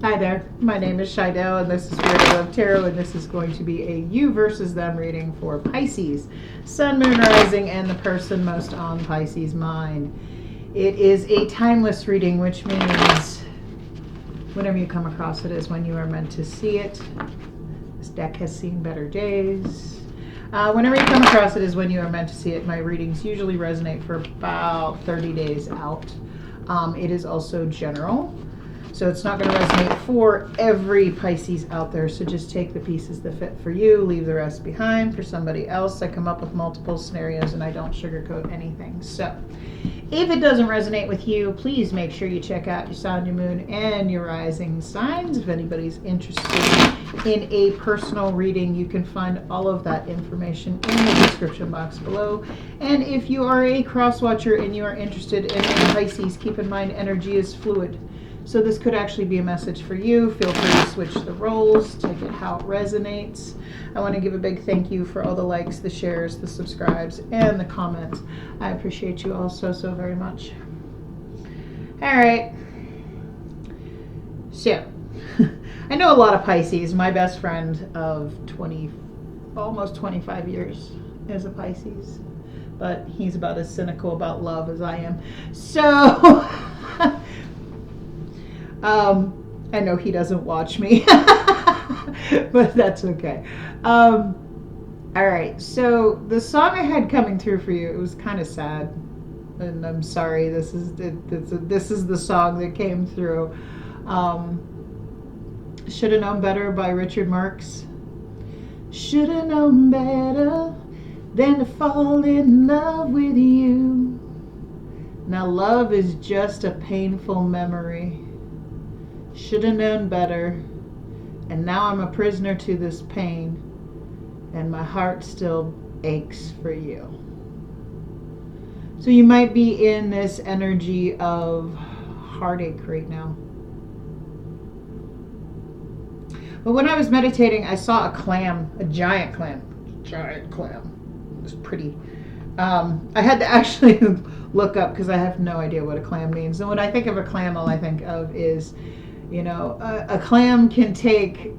Hi there, my name is Shidell, and this is WeirdoLoveTarot, and this is going to be a you versus them reading for Pisces, Sun, Moon, Rising, and the person most on Pisces' mind. It is a timeless reading, which means whenever you come across it is when you are meant to see it. This deck has seen better days. Whenever you come across it is when you are meant to see it. My readings usually resonate for about 30 days out. It is also general. So it's not going to resonate for every Pisces out there. So just take the pieces that fit for you, leave the rest behind for somebody else. I come up with multiple scenarios and I don't sugarcoat anything. So if it doesn't resonate with you, please make sure you check out your sun, your moon, and your rising signs. If anybody's interested in a personal reading, you can find all of that information in the description box below. And if you are a cross watcher and you are interested in a Pisces, keep in mind energy is fluid. So this could actually be a message for you. Feel free to switch the roles, take it how it resonates. I want to give a big thank you for all the likes, the shares, the subscribes, and the comments. I appreciate you all so, so very much. All right. So, I know a lot of Pisces. My best friend of almost 25 years is a Pisces. But he's about as cynical about love as I am. So... I know he doesn't watch me, but that's okay. All right, so the song I had coming through for you, it was kind of sad, and I'm sorry. This is the song that came through. Should Have Known Better by Richard Marx. Should have known better than to fall in love with you. Now love is just a painful memory. Should have known better, and now I'm a prisoner to this pain, and my heart still aches for you. So you might be in this energy of heartache right now. But when I was meditating, I saw a clam, a giant clam. It was pretty. I had to actually look up because I have no idea what a clam means. And when I think of a clam, all I think of is, you know, a clam can take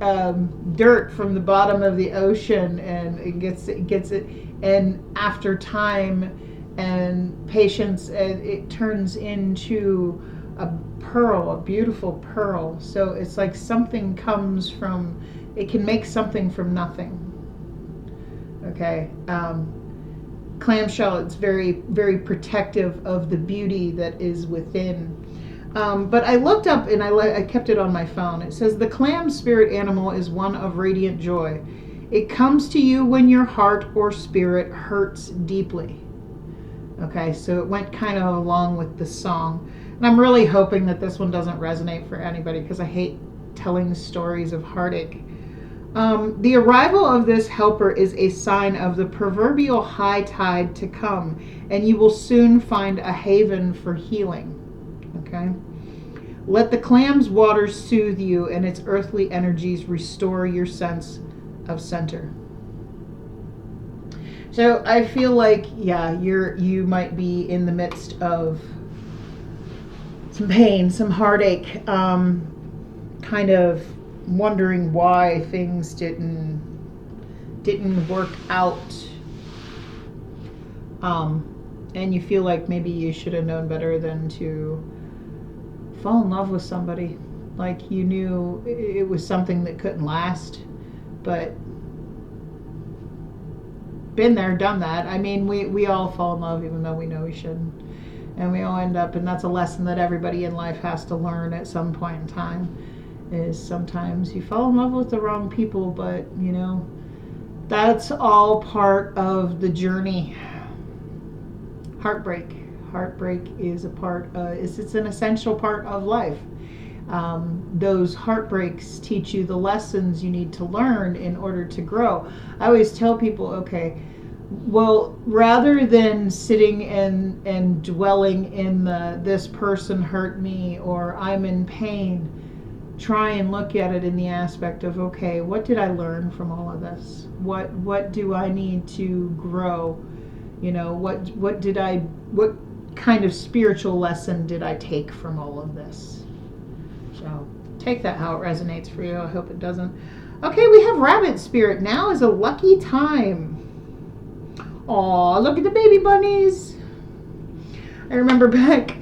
dirt from the bottom of the ocean and it gets it, and after time and patience, it turns into a pearl, a beautiful pearl. So it's like something comes from, it can make something from nothing. Okay. Clamshell, it's very, very protective of the beauty that is within. But I looked up and I kept it on my phone. It says the clam spirit animal is one of radiant joy. It comes to you when your heart or spirit hurts deeply. Okay, so it went kind of along with the song. And I'm really hoping that this one doesn't resonate for anybody because I hate telling stories of heartache. The arrival of this helper is a sign of the proverbial high tide to come, and you will soon find a haven for healing. Okay. Let the clam's waters soothe you, and its earthly energies restore your sense of center. So I feel like, yeah, you might be in the midst of some pain, some heartache, kind of wondering why things didn't work out. And you feel like maybe you should have known better than to fall in love with somebody. Like you knew it was something that couldn't last, but been there, done that. I mean, we all fall in love even though we know we shouldn't. And we all end up, and that's a lesson that everybody in life has to learn at some point in time, is sometimes you fall in love with the wrong people, but you know, that's all part of the journey. Heartbreak is a part, it's an essential part of life. Those heartbreaks teach you the lessons you need to learn in order to grow. I always tell people, okay, well, rather than sitting and dwelling in this person hurt me or I'm in pain, try and look at it in the aspect of, okay, what did I learn from all of this? What do I need to grow? You know, what kind of spiritual lesson did I take from all of this? So Take that how it resonates for you. I hope it doesn't. Okay, we have Rabbit Spirit. Now is a lucky time. Aw, look at the baby bunnies. I remember back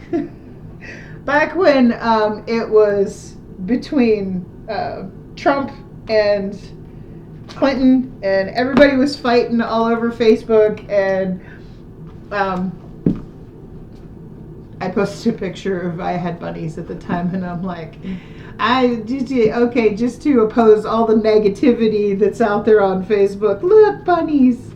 when it was between Trump and Clinton, and everybody was fighting all over Facebook, and I posted a picture of I had bunnies at the time, and I'm like, just to oppose all the negativity that's out there on Facebook. Look, bunnies.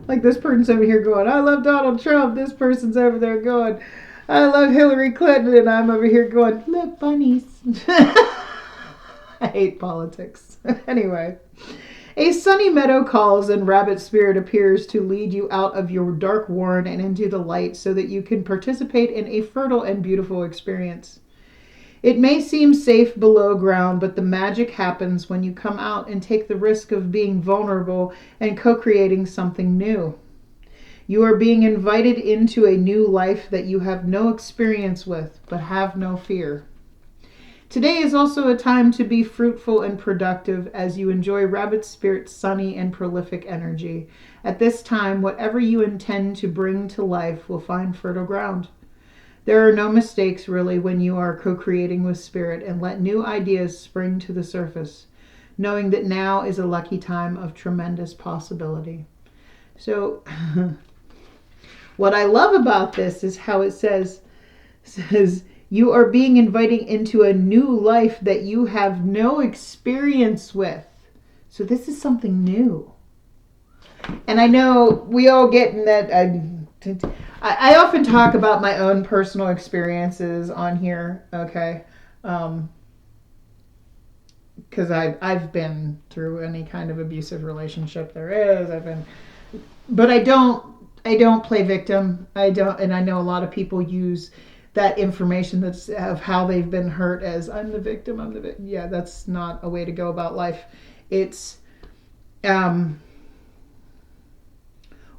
Like this person's over here going, I love Donald Trump. This person's over there going, I love Hillary Clinton. And I'm over here going, look, bunnies. I hate politics. Anyway, a sunny meadow calls and Rabbit Spirit appears to lead you out of your dark warren and into the light so that you can participate in a fertile and beautiful experience. It may seem safe below ground, but the magic happens when you come out and take the risk of being vulnerable and co-creating something new. You are being invited into a new life that you have no experience with, but have no fear. Today is also a time to be fruitful and productive as you enjoy Rabbit Spirit's sunny and prolific energy. At this time, whatever you intend to bring to life will find fertile ground. There are no mistakes, really, when you are co-creating with Spirit, and let new ideas spring to the surface, knowing that now is a lucky time of tremendous possibility. So, what I love about this is how it says, you are being invited into a new life that you have no experience with. So this is something new. And I know we all get in that... I often talk about my own personal experiences on here, okay? Because I've been through any kind of abusive relationship there is. But I don't play victim. And I know a lot of people use that information that's of how they've been hurt as I'm the victim. Yeah, that's not a way to go about life. It's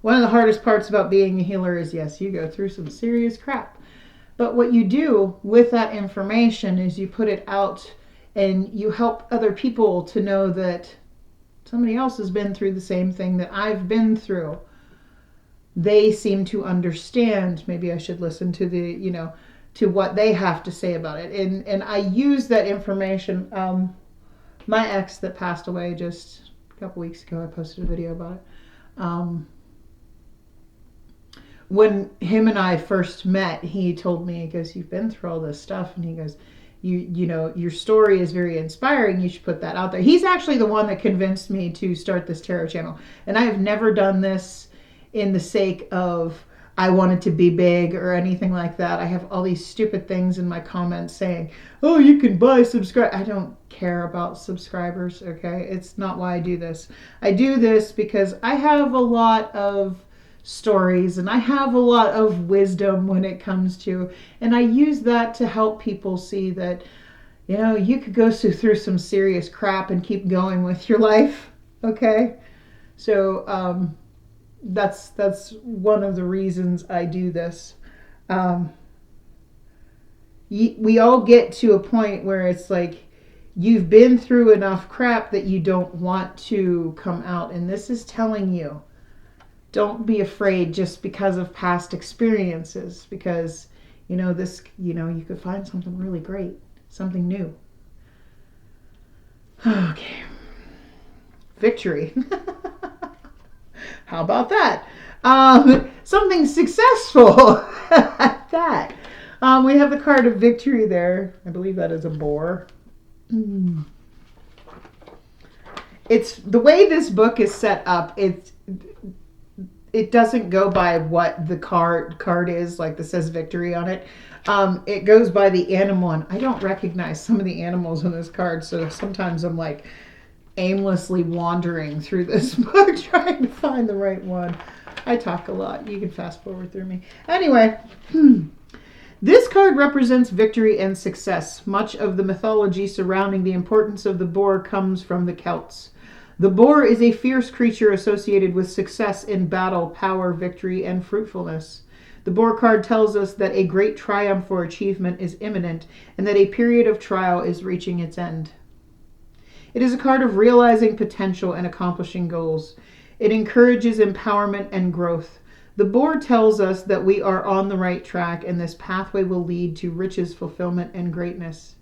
one of the hardest parts about being a healer is, yes, you go through some serious crap. But what you do with that information is you put it out and you help other people to know that somebody else has been through the same thing that I've been through. They seem to understand. Maybe I should listen to to what they have to say about it. And I use that information. My ex that passed away just a couple weeks ago, I posted a video about it. When him and I first met, he told me, he goes, you've been through all this stuff. And he goes, you know, your story is very inspiring. You should put that out there. He's actually the one that convinced me to start this tarot channel. And I have never done this in the sake of I wanted to be big or anything like that. I have all these stupid things in my comments saying, oh, you can buy subscribe. I don't care about subscribers, okay? It's not why I do this. I do this because I have a lot of stories and I have a lot of wisdom when it comes to, and I use that to help people see that, you know, you could go through some serious crap and keep going with your life, okay? So that's one of the reasons I do this. We all get to a point where it's like you've been through enough crap that you don't want to come out, and this is telling you, don't be afraid just because of past experiences, because you know this, you know, you could find something really great, something new. Okay. Victory. How about that? Something successful at that. We have the card of victory there. I believe that is a boar. It's the way this book is set up. It doesn't go by what the card is, like that says victory on it. It goes by the animal, and I don't recognize some of the animals on this card, so sometimes I'm like aimlessly wandering through this book trying to find the right one. I talk a lot. You can fast forward through me. Anyway, this card represents victory and success. Much of the mythology surrounding the importance of the boar comes from the Celts. The boar is a fierce creature associated with success in battle, power, victory, and fruitfulness. The Boar card tells us that a great triumph or achievement is imminent and that a period of trial is reaching its end. It is a card of realizing potential and accomplishing goals. It encourages empowerment and growth. The Boar tells us that we are on the right track and this pathway will lead to riches, fulfillment, and greatness.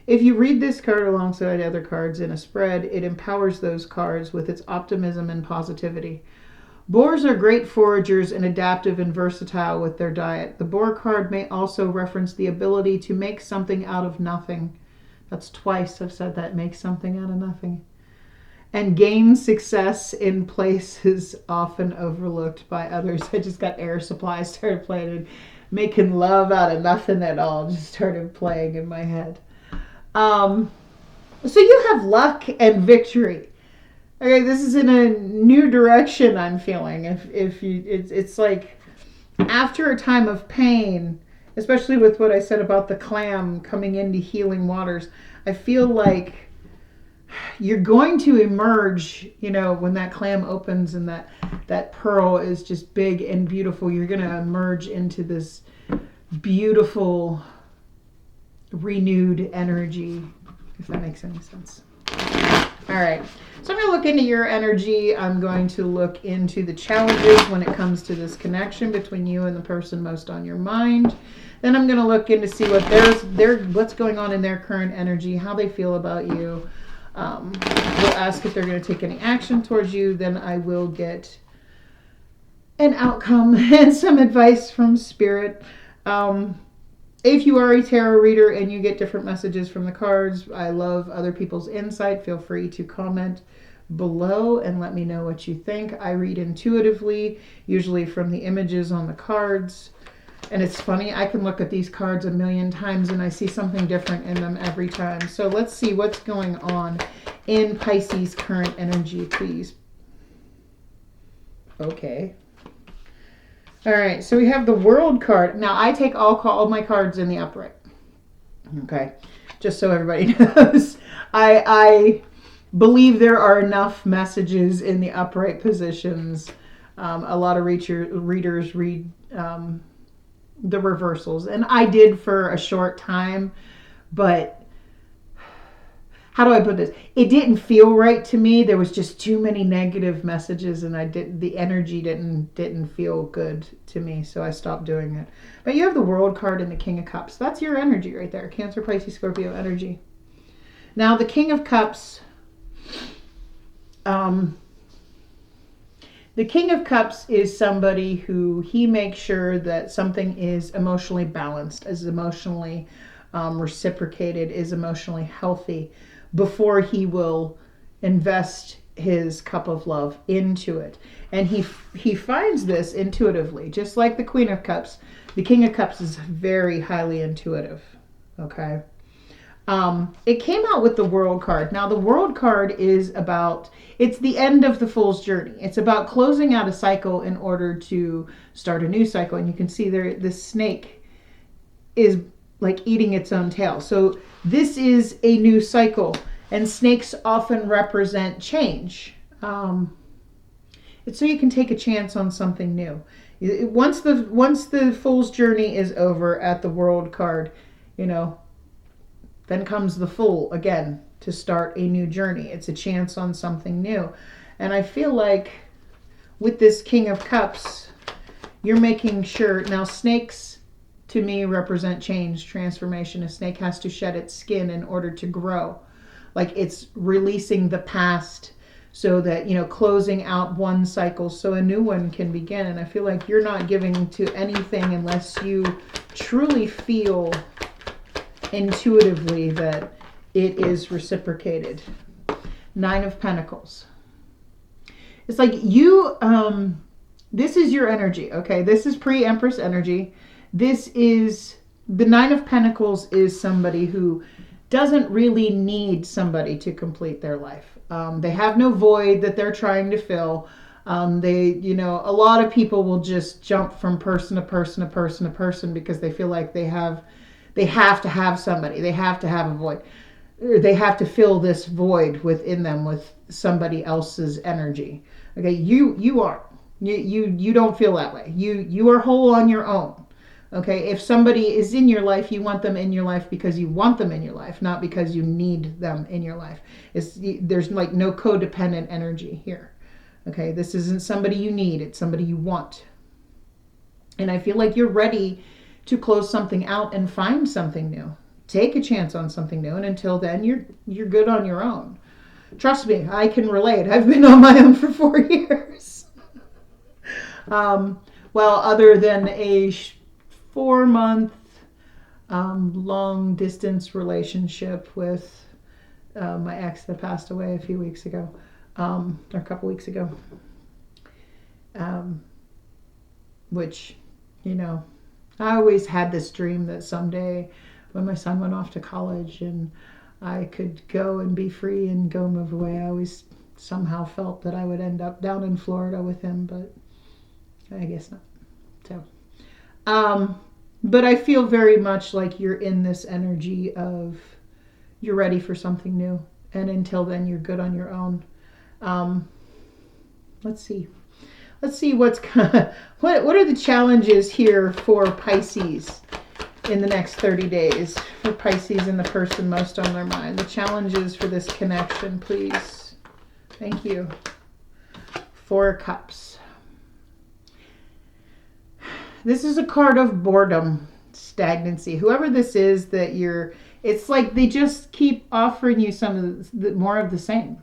If you read this card alongside other cards in a spread, it empowers those cards with its optimism and positivity. Boars are great foragers and adaptive and versatile with their diet. The Boar card may also reference the ability to make something out of nothing. That's twice I've said that, make something out of nothing. And gain success in places often overlooked by others. I just got Air Supply, started playing, and making love out of nothing at all just started playing in my head. So you have luck and victory. Okay, this is in a new direction I'm feeling. It's like after a time of pain, especially with what I said about the clam coming into healing waters, I feel like you're going to emerge, when that clam opens and that pearl is just big and beautiful, you're going to emerge into this beautiful renewed energy, if that makes any sense. All right, so I'm going to look into your energy. I'm going to look into the challenges when it comes to this connection between you and the person most on your mind. Then I'm going to look in to see what's going on in their current energy, how they feel about you. We'll ask if they're going to take any action towards you. Then I will get an outcome and some advice from Spirit. If you are a tarot reader and you get different messages from the cards, I love other people's insight. Feel free to comment below and let me know what you think. I read intuitively, usually from the images on the cards. And it's funny, I can look at these cards a million times and I see something different in them every time. So let's see what's going on in Pisces' current energy, please. Okay. All right, so we have the World card. Now, I take all my cards in the upright. Okay, just so everybody knows. I believe there are enough messages in the upright positions. A lot of readers read the reversals. And I did for a short time, but how do I put this? It didn't feel right to me. There was just too many negative messages and the energy didn't feel good to me. So I stopped doing it. But you have the World card and the King of Cups. That's your energy right there. Cancer, Pisces, Scorpio energy. Now the King of Cups, the King of Cups is somebody who he makes sure that something is emotionally balanced, is emotionally reciprocated, is emotionally healthy before he will invest his cup of love into it. And he finds this intuitively, just like the Queen of Cups. The King of Cups is very highly intuitive, okay? It came out with the World card. Now, the World card is it's the end of the Fool's journey. It's about closing out a cycle in order to start a new cycle. And you can see there, this snake is like eating its own tail. So this is a new cycle, and snakes often represent change. It's so you can take a chance on something new. Once the Fool's journey is over at the World card, then comes the Fool again to start a new journey. It's a chance on something new. And I feel like with this King of Cups, you're making sure. Now, snakes to me represent change, transformation. A snake has to shed its skin in order to grow. Like it's releasing the past so that, closing out one cycle so a new one can begin. And I feel like you're not giving to anything unless you truly feel intuitively that it is reciprocated. 9 of Pentacles. It's like you, this is your energy, okay? This is pre-Empress energy. This is, the 9 of Pentacles is somebody who doesn't really need somebody to complete their life. They have no void that they're trying to fill. A lot of people will just jump from person to person to person to person because they feel like they have to have somebody. They have to have a void. They have to fill this void within them with somebody else's energy. Okay, you aren't. You don't feel that way. You are whole on your own. Okay, if somebody is in your life, you want them in your life because you want them in your life, not because you need them in your life. There's like no codependent energy here. Okay, this isn't somebody you need, it's somebody you want. And I feel like you're ready to close something out and find something new. Take a chance on something new, and until then, you're good on your own. Trust me, I can relate. I've been on my own for 4 years. Well, other than a 4-month long distance relationship with my ex that passed away a few weeks ago, or a couple weeks ago, which, you know, I always had this dream that someday when my son went off to college and I could go and be free and go move away, I always somehow felt that I would end up down in Florida with him, but I guess not. So, but I feel very much like you're in this energy of you're ready for something new. And until then, you're good on your own. Let's see what are the challenges here for Pisces in the next 30 days, for Pisces and the person most on their mind. The challenges for this connection, please. Thank you. 4 of Cups. This is a card of boredom, stagnancy. Whoever this is that it's like they just keep offering you more of the same.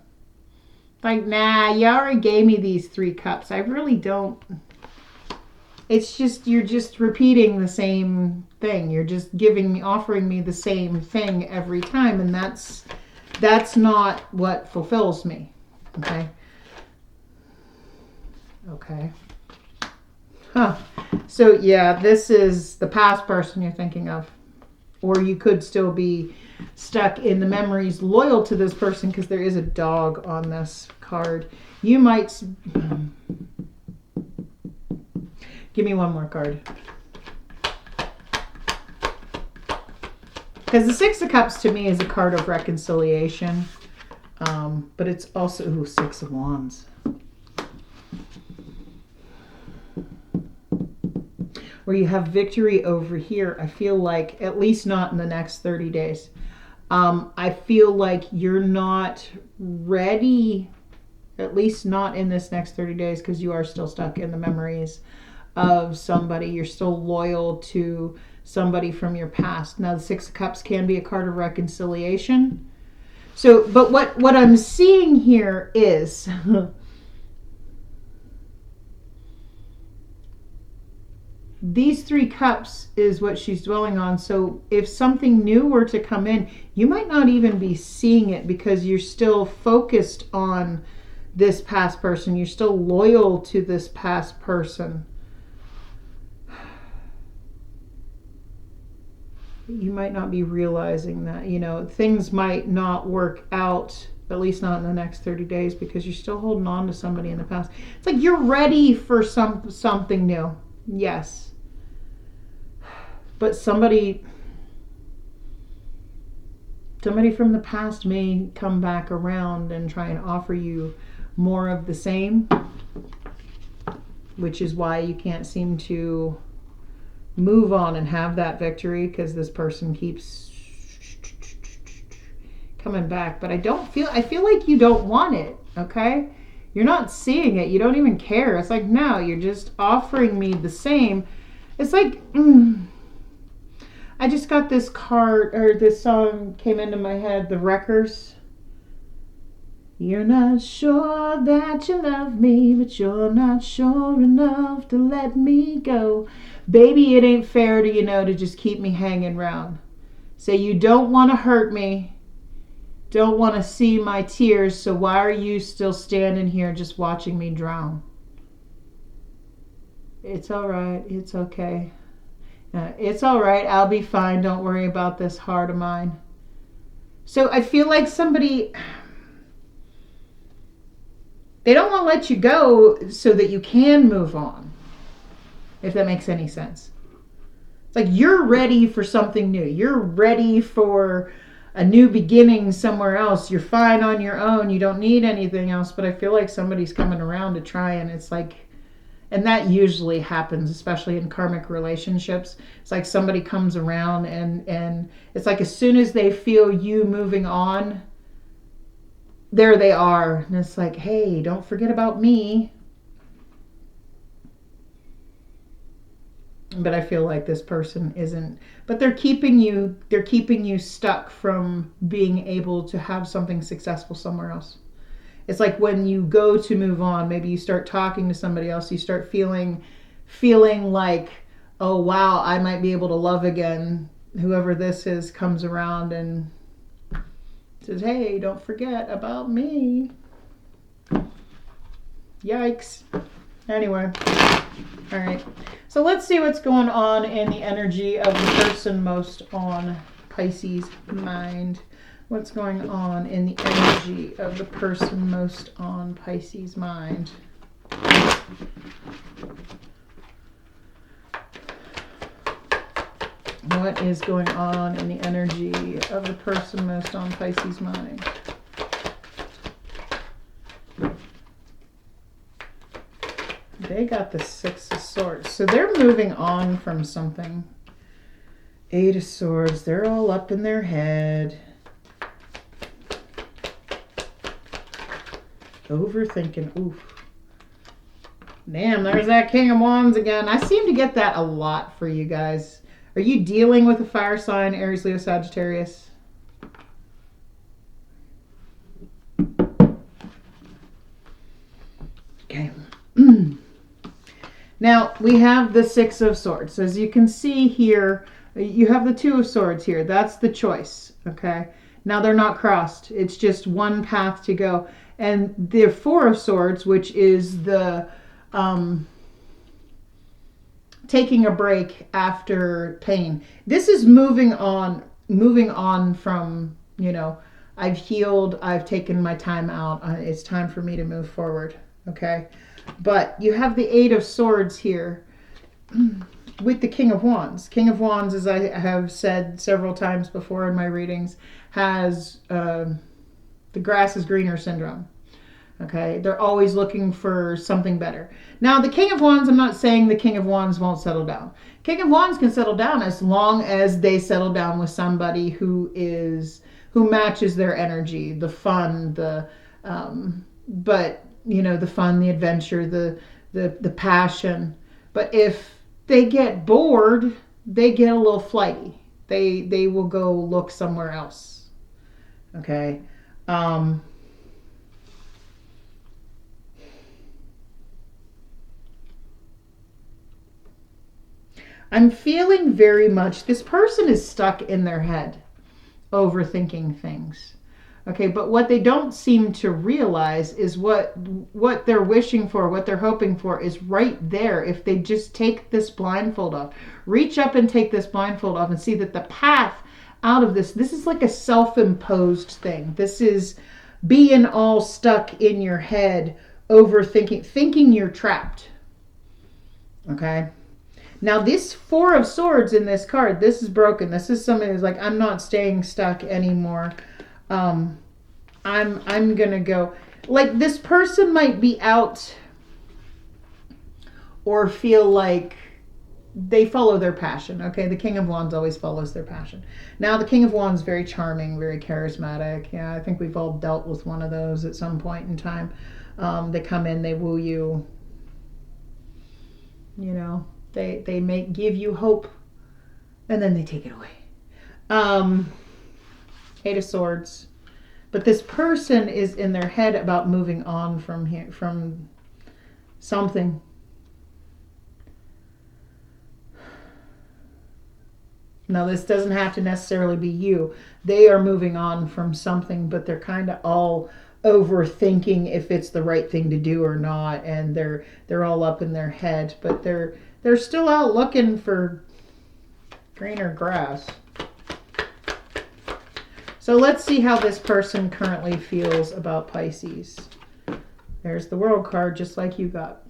Like, nah, you already gave me these 3 cups. I really don't. It's just, you're just repeating the same thing. You're just offering me the same thing every time. And that's not what fulfills me. Okay. Okay. Huh. So yeah, this is the past person you're thinking of. Or you could still be stuck in the memories loyal to this person because there is a dog on this card. You might... Give me one more card. Because the 6 of Cups to me is a card of reconciliation. But it's also... 6 of Wands. Where you have victory over here, I feel like, at least not in the next 30 days. I feel like you're not ready, at least not in this next 30 days, because you are still stuck in the memories of somebody. You're still loyal to somebody from your past. Now, the 6 of Cups can be a card of reconciliation. So, but what I'm seeing here is... These 3 cups is what she's dwelling on. So if something new were to come in, you might not even be seeing it because you're still focused on this past person. You're still loyal to this past person. You might not be realizing that, you know, things might not work out, at least not in the next 30 days, because you're still holding on to somebody in the past. It's like you're ready for something new. Yes. But somebody from the past may come back around and try and offer you more of the same, which is why you can't seem to move on and have that victory, because this person keeps coming back. But I feel like you don't want it, okay? You're not seeing it. You don't even care. It's like, no, you're just offering me the same. It's like, I just got this card, or this song came into my head, The Wreckers. You're not sure that you love me, but you're not sure enough to let me go. Baby, it ain't fair to, to just keep me hanging round. Say you don't want to hurt me, don't want to see my tears, so why are you still standing here just watching me drown? It's all right. It's okay. It's all right. I'll be fine. Don't worry about this heart of mine. So I feel like somebody... They don't want to let you go so that you can move on. If that makes any sense. It's like you're ready for something new. You're ready for a new beginning somewhere else. You're fine on your own. You don't need anything else. But I feel like somebody's coming around to try, and it's like And that usually happens, especially in karmic relationships. It's like somebody comes around and it's like as soon as they feel you moving on, there they are. And it's like, hey, don't forget about me. But I feel like this person isn't. But they're keeping you stuck from being able to have something successful somewhere else. It's like when you go to move on, maybe you start talking to somebody else, you start feeling like, oh wow, I might be able to love again. Whoever this is comes around and says, hey, don't forget about me. Yikes. Anyway. All right. So let's see what's going on in the energy of the person most on Pisces' mind. What's going on in the energy of the person most on Pisces' mind? What is going on in the energy of the person most on Pisces' mind? They got the Six of Swords. So they're moving on from something. Eight of Swords. They're all up in their head. Overthinking. Oof. Damn, there's that King of Wands again. I seem to get that a lot for you guys. Are you dealing with a fire sign, Aries, Leo, Sagittarius? Okay. Now, we have the Six of Swords. So as you can see here, you have the Two of Swords here. That's the choice, okay? Now, they're not crossed. It's just one path to go. And the Four of Swords, which is the taking a break after pain. This is moving on from, you know, I've healed, I've taken my time out. It's time for me to move forward, okay? But you have the Eight of Swords here with the King of Wands. King of Wands, as I have said several times before in my readings, has the grass is greener syndrome. Okay, they're always looking for something better. Now, the King of Wands, I'm not saying the King of Wands won't settle down. King of Wands can settle down as long as they settle down with somebody who matches their energy, the fun, but you know, the fun, the adventure, the passion. But if they get bored, they get a little flighty. They will go look somewhere else. Okay. I'm feeling very much, this person is stuck in their head, overthinking things. Okay, but what they don't seem to realize is what they're wishing for, what they're hoping for is right there. If they just take this blindfold off, reach up and take this blindfold off and see that the path out of this is like a self-imposed thing. This is being all stuck in your head, overthinking, thinking you're trapped. Okay? Now, this Four of Swords in this card, this is broken. This is somebody who's like, I'm not staying stuck anymore. I'm going to go. Like, this person might be out or feel like they follow their passion. Okay, the King of Wands always follows their passion. Now, the King of Wands, very charming, very charismatic. Yeah, I think we've all dealt with one of those at some point in time. They come in, they woo you. You know, they give you hope, and then they take it away. Eight of Swords. But this person is in their head about moving on from here, from something. Now, this doesn't have to necessarily be you. They are moving on from something, but they're kind of all overthinking if it's the right thing to do or not, and they're all up in their head, but they're still out looking for greener grass. So let's see how this person currently feels about Pisces. There's the World card, just like you got.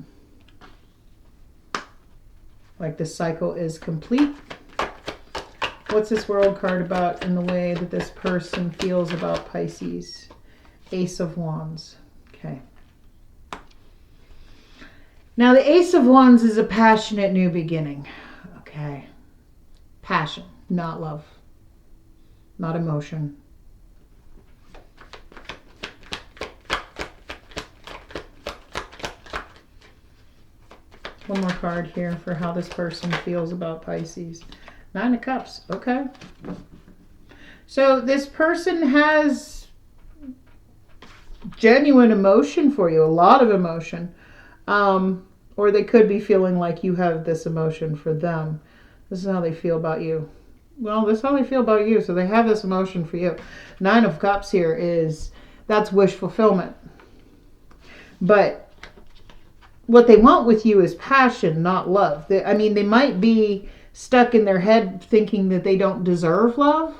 Like the cycle is complete. What's this World card about in the way that this person feels about Pisces? Ace of Wands. Okay. Now, the Ace of Wands is a passionate new beginning. Okay. Passion, not love, not emotion. One more card here for how this person feels about Pisces. 9 of Cups. Okay. So this person has genuine emotion for you, a lot of emotion. Or they could be feeling like you have this emotion for them. This is how they feel about you. Well, this is how they feel about you, so they have this emotion for you. 9 of Cups here is, that's wish fulfillment. But what they want with you is passion, not love. I mean, they might be stuck in their head thinking that they don't deserve love.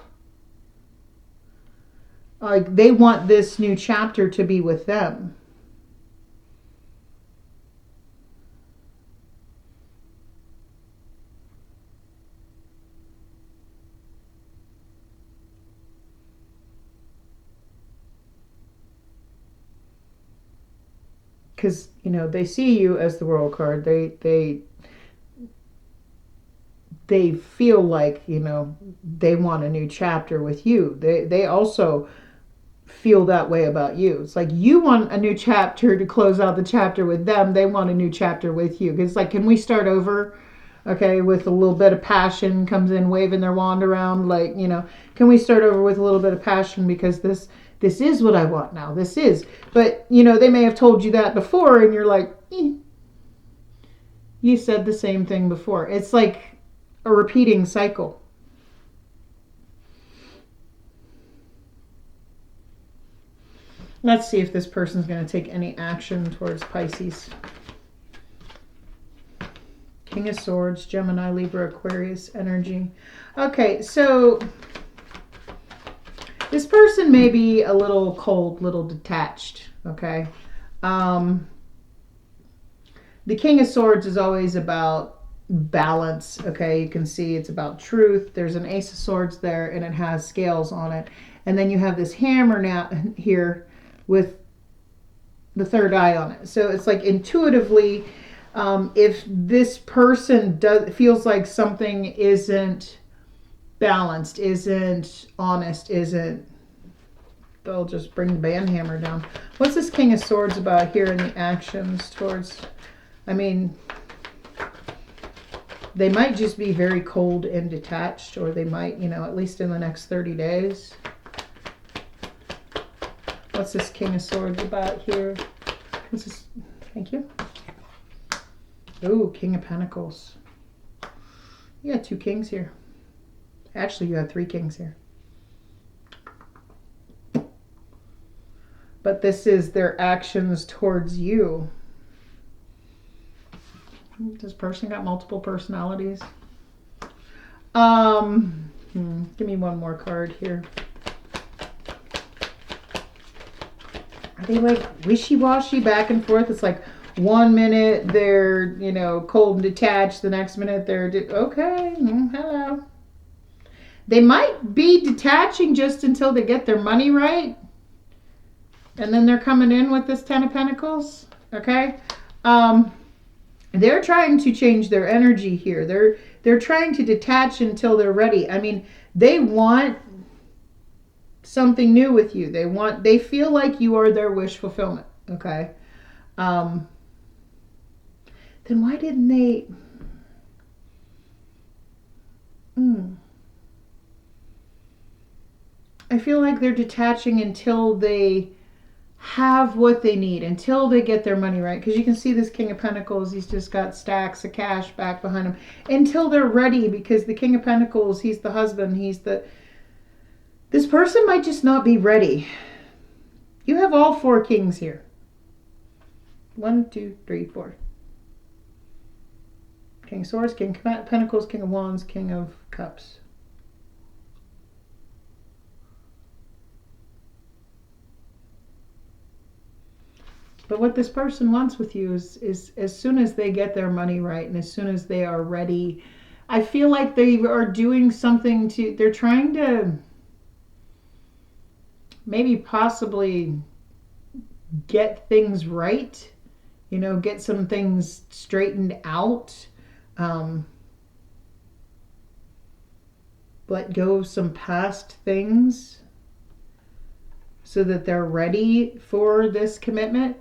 Like, they want this new chapter to be with them. Because, you know, they see you as the World card. They feel like, you know, they want a new chapter with you. They also feel that way about you. It's like you want a new chapter to close out the chapter with them. They want a new chapter with you. It's like, can we start over? Okay, with a little bit of passion, comes in waving their wand around, like, you know, can we start over with a little bit of passion, because this is what I want now. This is. But, you know, they may have told you that before, and you're like, you said the same thing before. It's like a repeating cycle. Let's see if this person's going to take any action towards Pisces. King of Swords, Gemini, Libra, Aquarius energy. Okay, so this person may be a little cold, little detached, okay? The King of Swords is always about balance, okay? You can see it's about truth. There's an Ace of Swords there, and it has scales on it. And then you have this hammer now here with the third eye on it. So it's like intuitively, if this person feels like something isn't balanced, isn't honest, they'll just bring the band hammer down. What's this King of Swords about here in the actions towards, I mean, they might just be very cold and detached, or they might, you know, at least in the next 30 days. What's this King of Swords about here? What's this? Thank you. Ooh, King of Pentacles. You got 2 kings here. Actually, you have 3 kings here. But this is their actions towards you. This person got multiple personalities. Give me one more card here. Are they like wishy-washy back and forth? It's like 1 minute they're, you know, cold and detached. The next minute they're, okay, hello. They might be detaching just until they get their money right. And then they're coming in with this 10 of Pentacles, okay? They're trying to change their energy here. They're trying to detach until they're ready. I mean, they want something new with you. They feel like you are their wish fulfillment, okay? Then why didn't they... I feel like they're detaching until they have what they need, until they get their money right. Because you can see this King of Pentacles, he's just got stacks of cash back behind him. Until they're ready, because the King of Pentacles, he's the husband, this person might just not be ready. You have all 4 kings here. 1, 2, 3, 4. King of Swords, King of Pentacles, King of Wands, King of Cups. But what this person wants with you is as soon as they get their money right and as soon as they are ready, I feel like they are doing something they're trying to maybe possibly get things right You know, get some things straightened out. Let go of some past things so that they're ready for this commitment.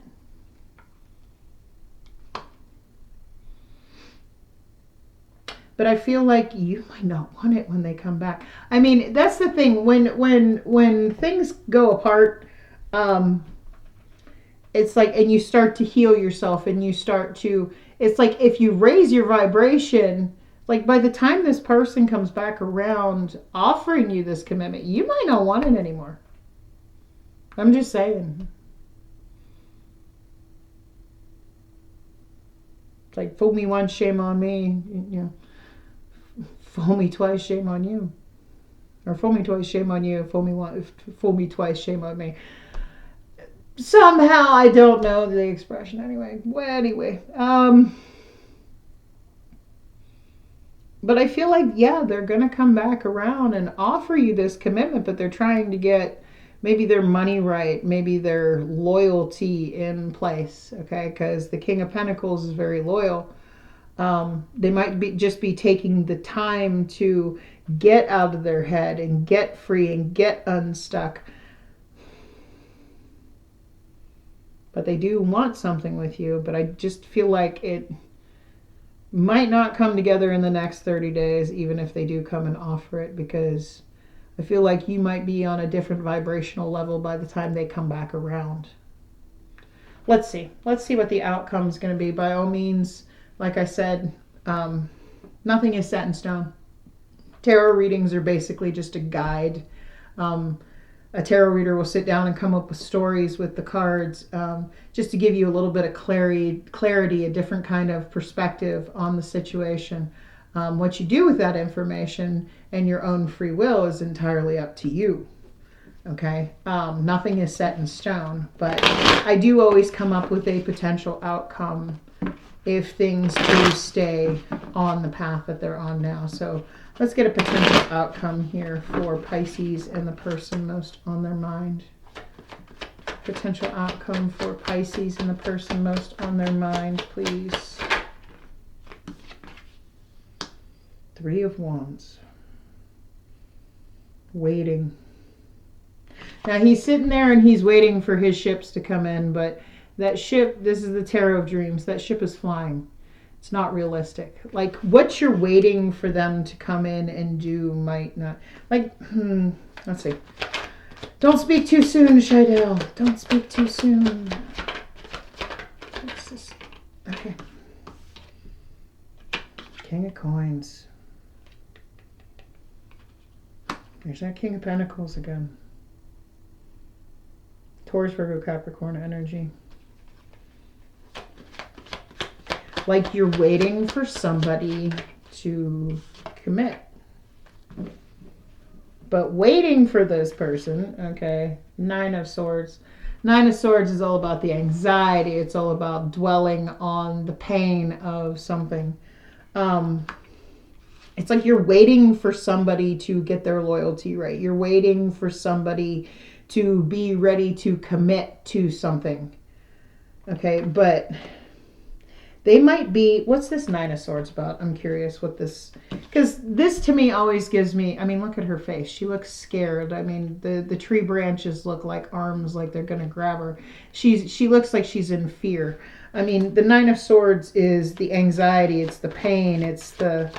But I feel like you might not want it when they come back. I mean, that's the thing. When things go apart, it's like, and you start to heal yourself, and you start to, it's like if you raise your vibration, like by the time this person comes back around offering you this commitment, you might not want it anymore. I'm just saying. It's like, fool me once, shame on me. You know, fool me twice, shame on you. Or fool me twice, shame on you. Fool me twice, shame on me. Somehow, I don't know the expression anyway. Well, anyway. But I feel like, yeah, they're going to come back around and offer you this commitment, but they're trying to get maybe their money right, maybe their loyalty in place, okay? Because the King of Pentacles is very loyal. They might just be taking the time to get out of their head and get free and get unstuck. But they do want something with you, but I just feel like it might not come together in the next 30 days, even if they do come and offer it, because I feel like you might be on a different vibrational level by the time they come back around. Let's see. Let's see what the outcome is going to be. By all means, like I said, nothing is set in stone. Tarot readings are basically just a guide. A tarot reader will sit down and come up with stories with the cards, just to give you a little bit of clarity, a different kind of perspective on the situation. What you do with that information and your own free will is entirely up to you. Okay? Nothing is set in stone, but I do always come up with a potential outcome if things do stay on the path that they're on now. So let's get a potential outcome here for Pisces and the person most on their mind. Potential outcome for Pisces and the person most on their mind, please. 3 of Wands. Waiting. Now he's sitting there and he's waiting for his ships to come in, but that ship, this is the Tarot of Dreams, that ship is flying. It's not realistic. Like, what you're waiting for them to come in and do might not. Like, let's see. Don't speak too soon, Shidell. Don't speak too soon. What's this? Okay. King of Coins. There's that King of Pentacles again. Taurus, Virgo, Capricorn energy. Like you're waiting for somebody to commit. But waiting for this person, okay, 9 of Swords. 9 of Swords is all about the anxiety. It's all about dwelling on the pain of something. It's like you're waiting for somebody to get their loyalty right. You're waiting for somebody to be ready to commit to something. Okay, but they might be, what's this 9 of Swords about? I'm curious what this, because this to me always gives me, I mean, look at her face. She looks scared. I mean, the tree branches look like arms, like they're going to grab her. She looks like she's in fear. I mean, the 9 of Swords is the anxiety. It's the pain. It's the,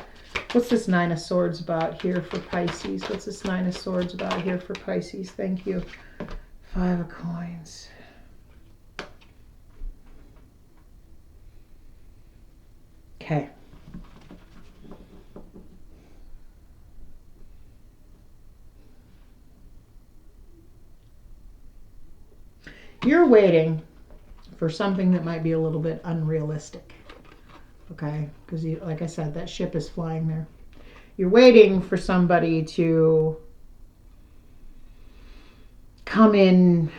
what's this 9 of Swords about here for Pisces? What's this 9 of Swords about here for Pisces? Thank you. 5 of Coins. Okay. You're waiting for something that might be a little bit unrealistic. Okay? Because, like I said, that ship is flying there. You're waiting for somebody to come in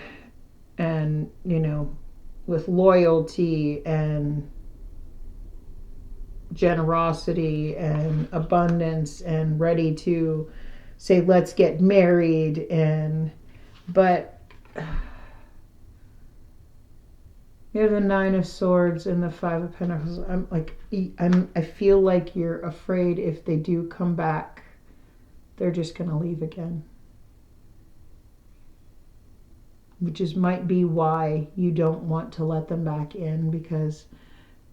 and, you know, with loyalty and generosity and abundance and ready to say, let's get married. And but You have the Nine of Swords and the Five of Pentacles. I feel like you're afraid if they do come back, they're just going to leave again. Which might be why you don't want to let them back in, because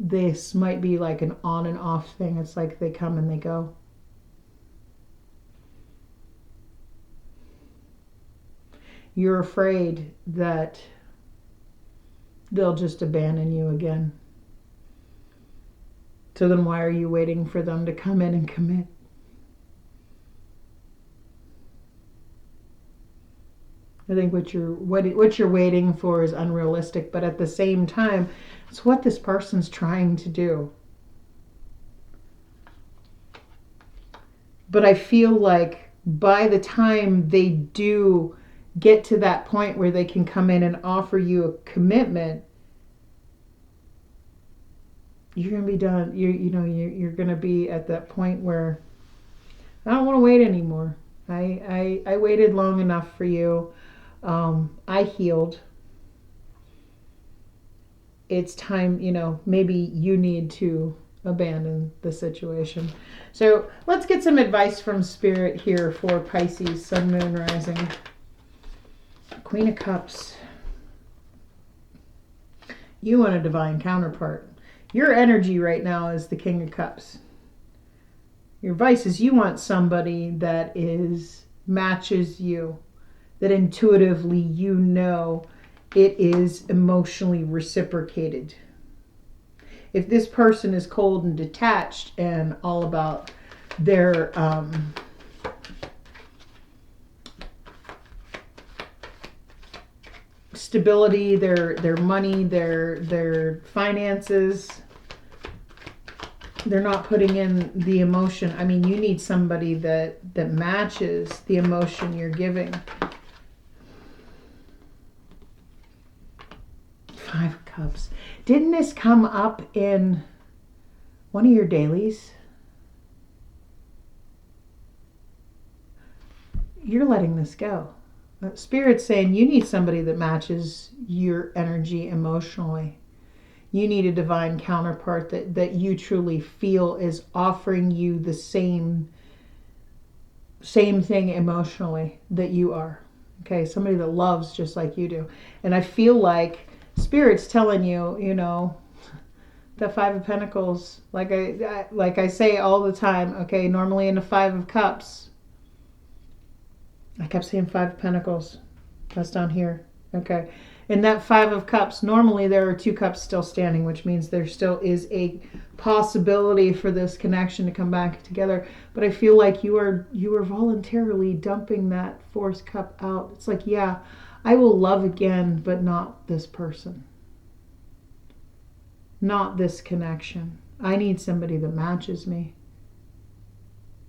this might be like an on and off thing. It's like they come and they go. You're afraid that they'll just abandon you again. So then why are you waiting for them to come in and commit? I think what you're waiting for is unrealistic, but at the same time, it's what this person's trying to do. But I feel like by the time they do get to that point where they can come in and offer you a commitment, you're going to be done. You're going to be at that point where I don't want to wait anymore. I waited long enough for you. I healed. It's time, maybe you need to abandon the situation. So let's get some advice from Spirit here for Pisces, Sun, Moon, Rising. Queen of Cups. You want a divine counterpart. Your energy right now is the King of Cups. Your advice is you want somebody that matches you, that intuitively it is emotionally reciprocated. If this person is cold and detached and all about their stability, their money, their finances, they're not putting in the emotion. I mean, you need somebody that matches the emotion you're giving. Five of Cups. Didn't this come up in one of your dailies? You're letting this go. Spirit's saying you need somebody that matches your energy emotionally. You need a divine counterpart that you truly feel is offering you the same thing emotionally that you are. Okay, somebody that loves just like you do. And I feel like Spirit's telling you, the Five of Pentacles, like I say all the time, okay, normally in the Five of Cups, I kept saying Five of Pentacles. That's down here. Okay. In that Five of Cups, normally there are two cups still standing, which means there still is a possibility for this connection to come back together. But I feel like you are voluntarily dumping that fourth cup out. It's like, yeah, I will love again, but not this person. Not this connection. I need somebody that matches me.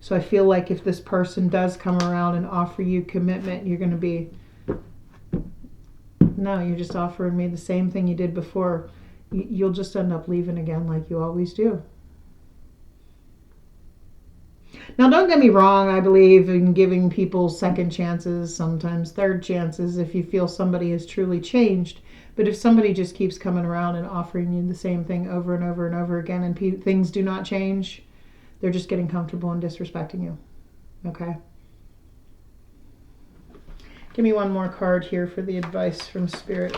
So I feel like if this person does come around and offer you commitment, you're going to be, no, you're just offering me the same thing you did before. You'll just end up leaving again like you always do. Now, don't get me wrong. I believe in giving people second chances, sometimes third chances, if you feel somebody has truly changed. But if somebody just keeps coming around and offering you the same thing over and over and over again and things do not change, they're just getting comfortable and disrespecting you. Okay? Give me one more card here for the advice from Spirit.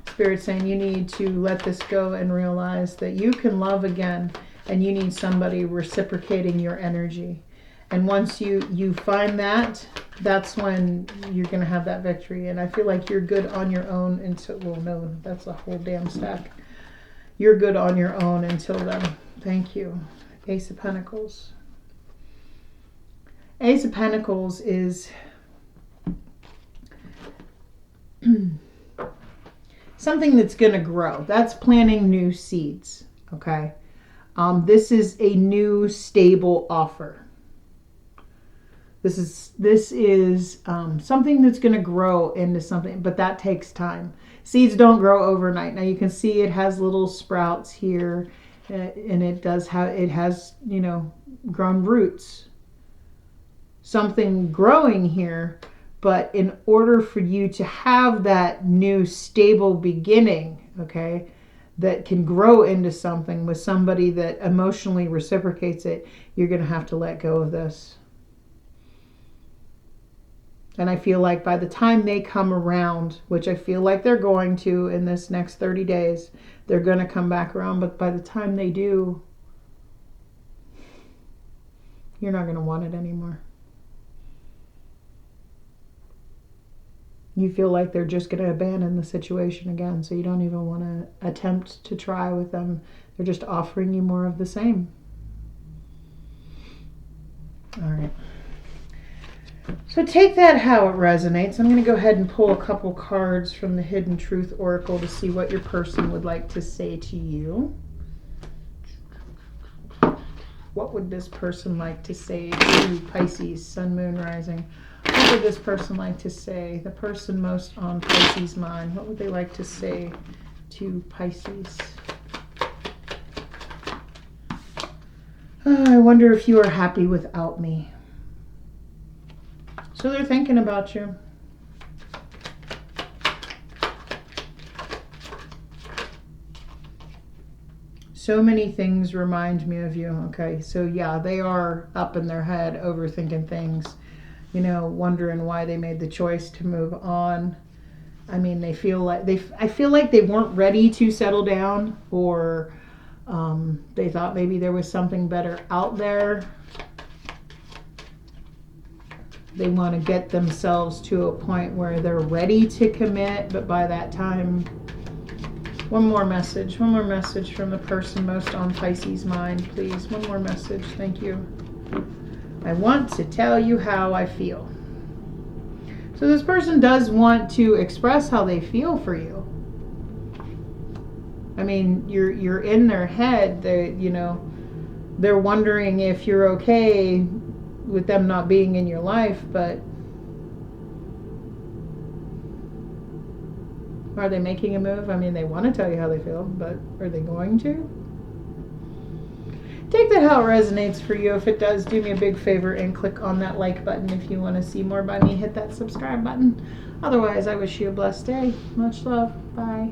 Spirit saying you need to let this go and realize that you can love again, and you need somebody reciprocating your energy. And once you find that, that's when you're going to have that victory. And I feel like you're good on your own until, well, no, that's a whole damn stack. You're good on your own until then. Thank you. Ace of Pentacles. Ace of Pentacles is something that's going to grow. That's planting new seeds. Okay. This is a new stable offer. This is something that's going to grow into something, but that takes time. Seeds don't grow overnight. Now you can see it has little sprouts here, and it has grown roots. Something growing here, but in order for you to have that new stable beginning, okay, that can grow into something with somebody that emotionally reciprocates it, you're going to have to let go of this. And I feel like by the time they come around, which I feel like they're going to in this next 30 days, they're going to come back around. But by the time they do, you're not going to want it anymore. You feel like they're just going to abandon the situation again, so you don't even want to attempt to try with them. They're just offering you more of the same. All right. So take that how it resonates. I'm going to go ahead and pull a couple cards from the Hidden Truth Oracle to see what your person would like to say to you. What would this person like to say to Pisces, Sun, Moon, Rising? What would this person like to say? The person most on Pisces' mind. What would they like to say to Pisces? Oh, I wonder if you are happy without me. So they're thinking about you. So many things remind me of you. Okay, so yeah, they are up in their head overthinking things, you know, wondering why they made the choice to move on. I mean, they feel like I feel like they weren't ready to settle down, or they thought maybe there was something better out there. They want to get themselves to a point where they're ready to commit, but by that time, one more message from the person most on Pisces' mind, please. One more message, thank you. I want to tell you how I feel. So this person does want to express how they feel for you. I mean, you're in their head. They're wondering if you're okay with them not being in your life, but are they making a move? I mean, they want to tell you how they feel, but are they going to? Take that how it resonates for you. If it does, do me a big favor and click on that like button. If you want to see more by me, hit that subscribe button. Otherwise, I wish you a blessed day. Much love. Bye.